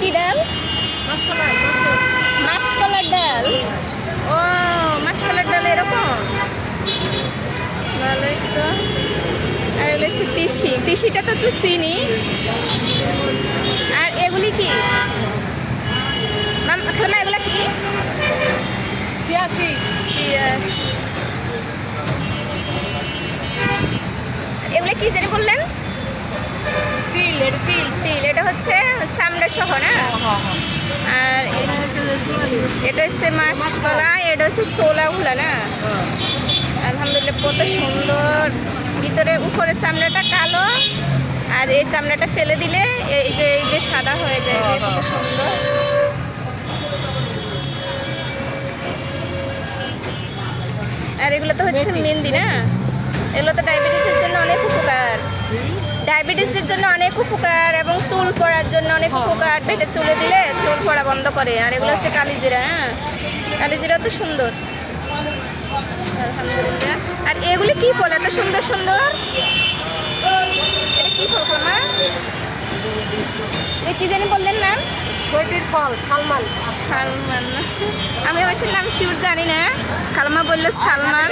কি ডাল? মাসকলার ডাল। ও মাসকলার ডাল এরকম ভালোই তো। আর এগুলো হচ্ছে তিসি, তিসিটা তো তুই চিনি। আর এগুলি কি খালামা, এগুলা কি? ছিয়াশি। এগুলো কি জানি বললেন? তিল, এটা তিল। তিল, এটা হচ্ছে চামড়া সহ না? আর এটা হচ্ছে মাসকলা, এটা হচ্ছে চোলাগুলা না? আলহামদুলিল্লাহ কত সুন্দর। ভিতরে উপরে চামড়াটা কালো, আর এই চামড়াটা ফেলে দিলে এই যে সাদা হয়ে যায়। কত সুন্দর। আর এগুলো তো হচ্ছে মেহেন্দি না? এগুলো তো ডায়াবেটিসের জন্য অনেক উপকার। ডায়াবেটিসের জন্য অনেক উপকার এবং চুল পড়ার জন্য অনেক উপকার। পেটে চুলে দিলে চুল পড়া বন্ধ করে। আর এগুলো হচ্ছে কালিজিরা। হ্যাঁ, কালিজিরা তো সুন্দর আলহামদুলিল্লাহ। আর এগুলি কি ফল এত সুন্দর সুন্দর? এটা কি ফল খালামা? কি জানি বললেন নাম? শরীর ফল, সালমান। সালমান না? আমি অবশ্য নাম শিওর জানি না। খালামা বললো সালমান।